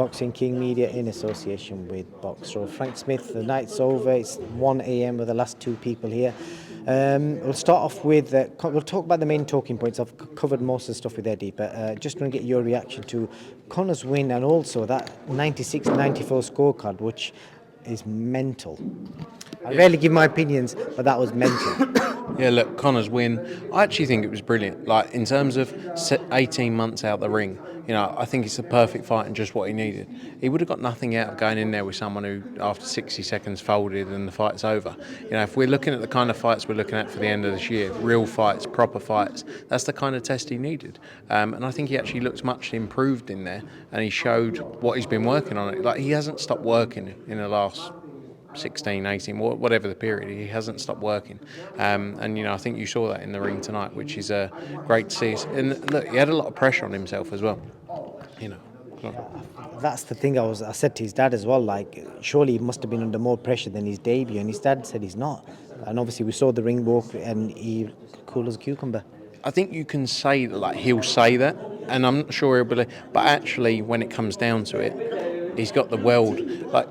Boxing King Media in association with Boxer. Frank Smith, the night's over. It's 1 a.m. with the last two people here. We'll start off with, we'll talk about the main talking points. I've covered most of the stuff with Eddie, but just want to get your reaction to Conor's win and also that 96-94 scorecard, which is mental. I rarely give my opinions, but that was mental. Yeah, look, Conor's win, I actually think it was brilliant. Like, in terms of 18 months out the ring, you know, I think it's a perfect fight and just what he needed. He would have got nothing out of going in there with someone who, after 60 seconds, folded and the fight's over. You know, if we're looking at the kind of fights we're looking at for the end of this year, real fights, proper fights, that's the kind of test he needed. And I think he actually looks much improved in there, and he showed what he's been working on. Like, he hasn't stopped working in the last 16, 18, whatever the period, he hasn't stopped working. And, you know, I think you saw that in the ring tonight, which is great to see. And look, he had a lot of pressure on himself as well, you know. That's the thing I said to his dad as well, like, surely he must have been under more pressure than his debut, and his dad said he's not. And obviously we saw the ring walk and he cool as a cucumber. I think you can say that, like, he'll say that, and I'm not sure he'll believe, but actually when it comes down to it, he's got the world. Like,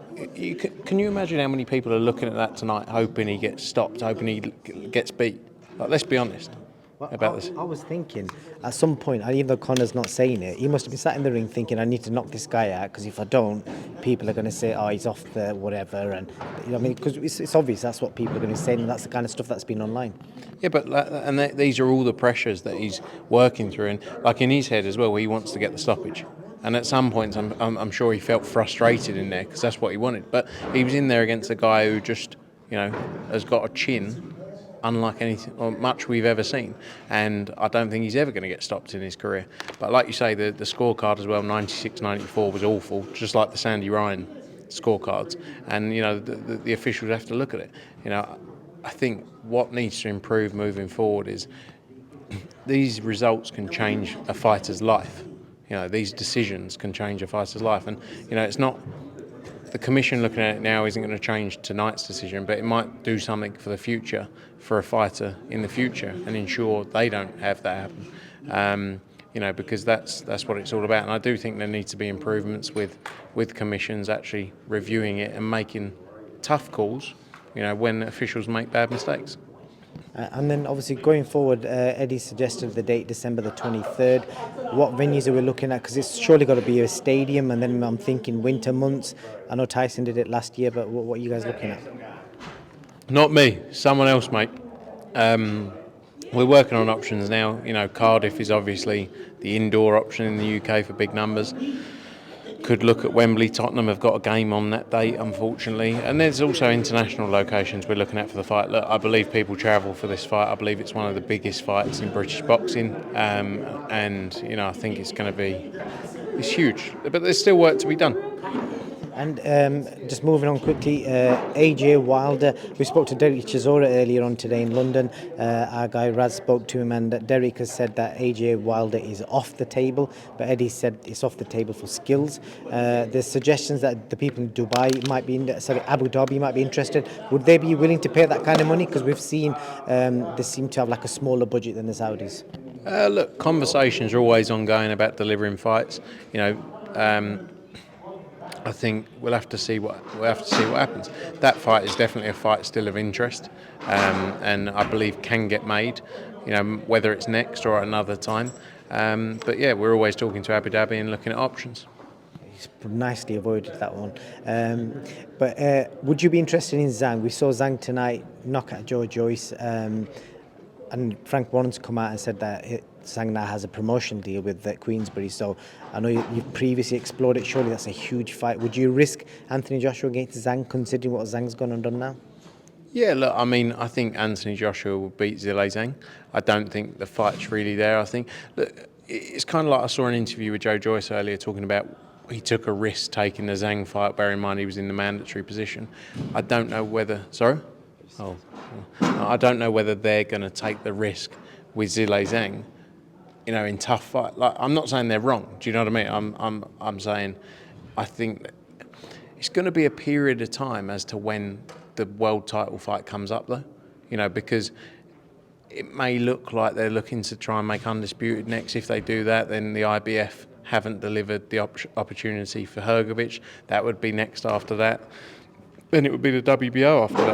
can you imagine how many people are looking at that tonight, hoping he gets stopped, hoping he gets beat? Like, let's be honest about this. I was thinking at some point, even though Conor's not saying it, he must have been sat in the ring thinking, I need to knock this guy out, because if I don't, people are going to say, oh, he's off the whatever, and you know, I mean, because it's obvious that's what people are going to say, and that's the kind of stuff that's been online. Yeah, but these are all the pressures that he's working through, and like in his head as well, he wants to get the stoppage. And at some points, I'm sure he felt frustrated in there, because that's what he wanted. But he was in there against a guy who just, you know, has got a chin unlike anything or much we've ever seen, and I don't think he's ever going to get stopped in his career. But like you say, the scorecard as well, 96-94 was awful, just like the Sandy Ryan scorecards. And you know, the officials have to look at it. You know, I think what needs to improve moving forward is these results can change a fighter's life. You know, these decisions can change a fighter's life, and you know, it's not. The commission looking at it now isn't going to change tonight's decision, but it might do something for the future, for a fighter in the future, and ensure they don't have that happen. You know, because that's what it's all about. And I do think there needs to be improvements with commissions actually reviewing it and making tough calls, you know, when officials make bad mistakes. And then obviously going forward, Eddie suggested the date December the 23rd. What venues are we looking at? Because it's surely got to be a stadium, and then I'm thinking winter months. I know Tyson did it last year, but what are you guys looking at? Not me, someone else, mate. We're working on options now. You know, Cardiff is obviously the indoor option in the UK for big numbers. Could look at Wembley. Tottenham have got a game on that date, unfortunately. And there's also international locations we're looking at for the fight. Look, I believe people travel for this fight. I believe it's one of the biggest fights in British boxing. And, you know, I think it's going to be... It's huge. But there's still work to be done. And just moving on quickly, AJ Wilder. We spoke to Derek Chisora earlier on today in London. Our guy Raz spoke to him, and Derek has said that AJ Wilder is off the table, but Eddie said it's off the table for skills. There's suggestions that the people in Dubai might be, Abu Dhabi might be interested. Would they be willing to pay that kind of money? Because we've seen they seem to have like a smaller budget than the Saudis. Look, conversations are always ongoing about delivering fights. You know. I think we'll have to see what happens. That fight is definitely a fight still of interest, and I believe can get made. You know, whether it's next or another time. But yeah, we're always talking to Abu Dhabi and looking at options. He's nicely avoided that one. But would you be interested in Zhang? We saw Zhang tonight knock out Joe Joyce, and Frank Warren's come out and said that Zhang now has a promotion deal with Queensberry. So I know you've previously explored it. Surely that's a huge fight. Would you risk Anthony Joshua against Zhang, considering what Zhang's gone and done now? Yeah, look, I mean, I think Anthony Joshua will beat Zhilei Zhang. I don't think the fight's really there. I think look, it's kind of like I saw an interview with Joe Joyce earlier talking about he took a risk taking the Zhang fight. Bear in mind he was in the mandatory position. I don't know whether. Sorry. I don't know whether they're going to take the risk with Zhilei Zhang. You know, in tough fight. Like, I'm not saying they're wrong. Do you know what I mean? I'm saying I think that it's going to be a period of time as to when the world title fight comes up, though. You know, because it may look like they're looking to try and make Undisputed next. If they do that, then the IBF haven't delivered the opportunity for Hrgovic. That would be next after that. Then it would be the WBO after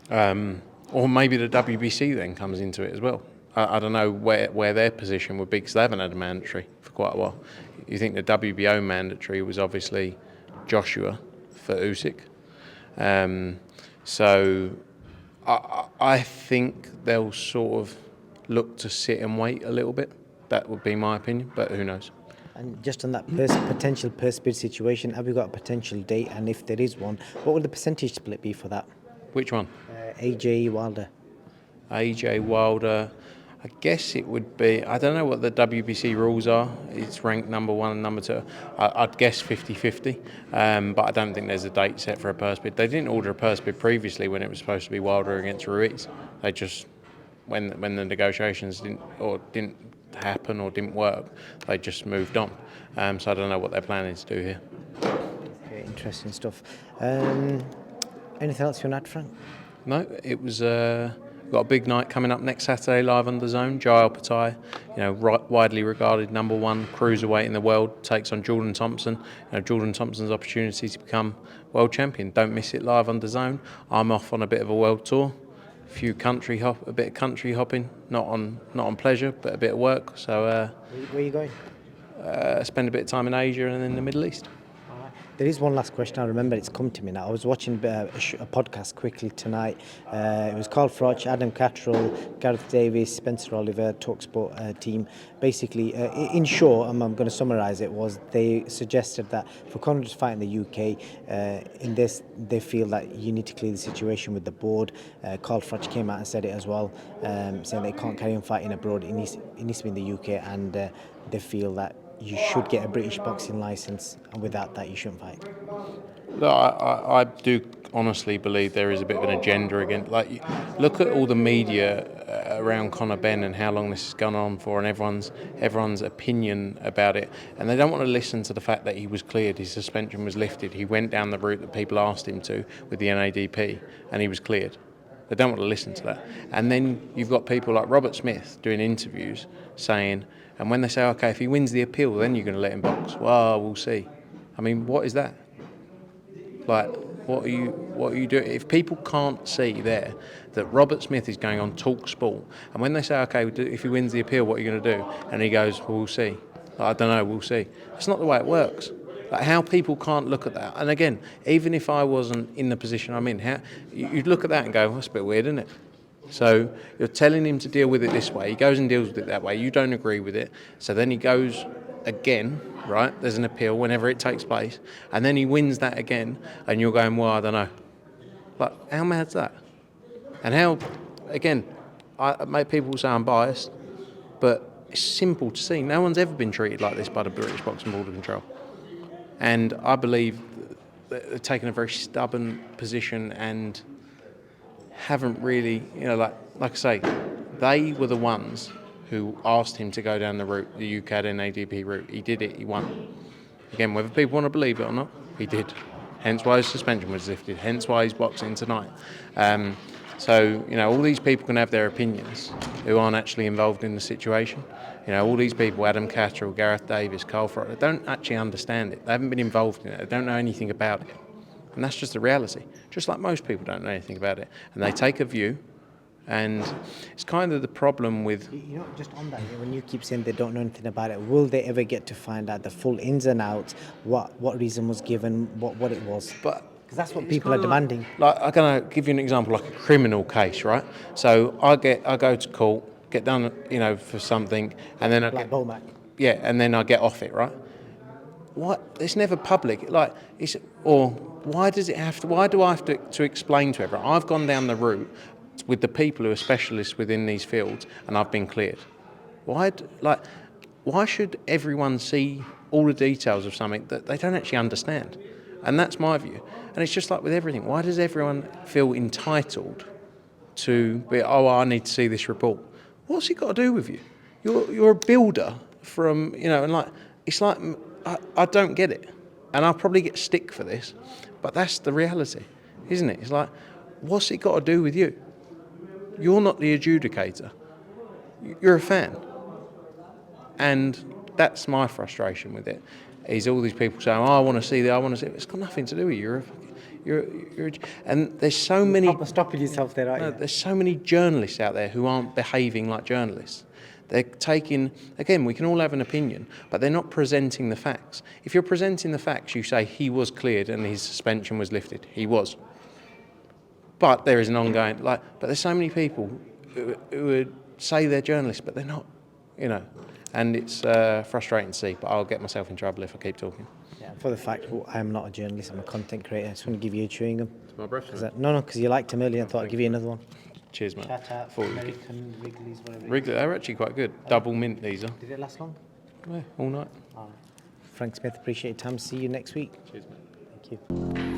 that. Or maybe the WBC then comes into it as well. I don't know where their position would be, because they haven't had a mandatory for quite a while. You think the WBO mandatory was obviously Joshua for Usyk. So I think they'll sort of look to sit and wait a little bit. That would be my opinion, but who knows? And just on that potential purse bid situation, have we got a potential date? And if there is one, what would the percentage split be for that? Which one? AJ Wilder. AJ Wilder, I guess it would be, I don't know what the WBC rules are. It's ranked number 1 and number 2. I'd guess 50-50, but I don't think there's a date set for a purse bid. They didn't order a purse bid previously when it was supposed to be Wilder against Ruiz. They just, when the negotiations didn't happen or didn't work, they just moved on. So I don't know what they're planning to do here. Okay, interesting stuff. Anything else you want to add, Frank? No, it was got a big night coming up next Saturday live on DAZN. Jael Patai, widely regarded number 1 cruiserweight in the world, takes on Jordan Thompson. Jordan Thompson's opportunity to become world champion. Don't miss it live on DAZN. I'm off on a bit of a world tour, a bit of country hopping, not on pleasure, but a bit of work. So where are you going? Spend a bit of time in Asia and in the Middle East. There is one last question. I remember it's come to me now. I was watching a podcast quickly tonight. It was called FROCH, Adam Catterall, Gareth Davis, Spencer Oliver, TalkSport team. Basically, in short, I'm going to summarise it, was they suggested that for CONOR to fight in the UK, in this, they feel that you need to clear the situation with the board. Carl Froch came out and said it as well, saying they can't carry on fighting abroad. It needs to be in the UK, and they feel that you should get a British boxing licence, and without that you shouldn't fight. Look, I do honestly believe there is a bit of an agenda again. Like, look at all the media around Conor Benn and how long this has gone on for, and everyone's opinion about it, and they don't want to listen to the fact that he was cleared, his suspension was lifted, he went down the route that people asked him to with the NADP, and he was cleared. They don't want to listen to that. And then you've got people like Robert Smith doing interviews saying, and when they say, okay, if he wins the appeal, then you're going to let him box. Well, we'll see. I mean, what is that? Like, what are you doing? If people can't see there that Robert Smith is going on TalkSport, and when they say, okay, if he wins the appeal, what are you going to do? And he goes, well, we'll see. I don't know, we'll see. That's not the way it works. Like, how people can't look at that. And again, even if I wasn't in the position I'm in, you'd look at that and go, well, that's a bit weird, isn't it? So you're telling him to deal with it this way. He goes and deals with it that way. You don't agree with it. So then he goes again, right? There's an appeal whenever it takes place. And then he wins that again. And you're going, well, I don't know. Like, how mad's that? And how, again, people say I'm biased, but it's simple to see. No one's ever been treated like this by the British Boxing Board of Control. And I believe that they've taken a very stubborn position and haven't really, like I say, they were the ones who asked him to go down the route, the UK NADP route. He did it, he won. Again, whether people want to believe it or not, he did. Hence why his suspension was lifted, hence why he's boxing tonight. So, all these people can have their opinions who aren't actually involved in the situation. All these people, Adam Catterall, Gareth Davis, Carl Froch, they don't actually understand it. They haven't been involved in it. They don't know anything about it. And that's just the reality. Just like most people don't know anything about it. And they take a view, and it's kind of the problem with... Just on that, when you keep saying they don't know anything about it, will they ever get to find out the full ins and outs, what reason was given, what it was? Because that's what people are demanding. Like, I'm going to give you an example, like a criminal case, right? So I go to court, get done, for something, and then and then I get off it, right? What? It's never public. Like, why does it have to? Why do I have to explain to everyone? I've gone down the route with the people who are specialists within these fields, and I've been cleared. Why should everyone see all the details of something that they don't actually understand? And that's my view. And it's just like with everything. Why does everyone feel entitled to be? Oh, I need to see this report. What's it got to do with you? You're a builder from and like it's like I don't get it, and I'll probably get stick for this, but that's the reality, isn't it? It's like, what's it got to do with you? You're not the adjudicator. You're a fan, and that's my frustration with it. Is all these people saying, "Oh, I want to see that. I want to see it." It's got nothing to do with you. And there's so many. Proper stopping yourself there, aren't you? There's so many journalists out there who aren't behaving like journalists. They're taking, again, we can all have an opinion, but they're not presenting the facts. If you're presenting the facts, you say he was cleared and his suspension was lifted. He was. But there is an ongoing, but there's so many people who would say they're journalists, but they're not, and it's frustrating to see, but I'll get myself in trouble if I keep talking. Yeah, for the fact, I'm not a journalist, I'm a content creator. I just want to give you a chewing gum. It's my breath. No, because you liked him earlier, I thought I'd give you another one. Cheers, mate. Tata, American, Wrigley's, whatever. Wrigley, they're actually quite good. Double mint, these are. Did it last long? Yeah, all night. Frank Smith, appreciate your time. See you next week. Cheers, mate. Thank you.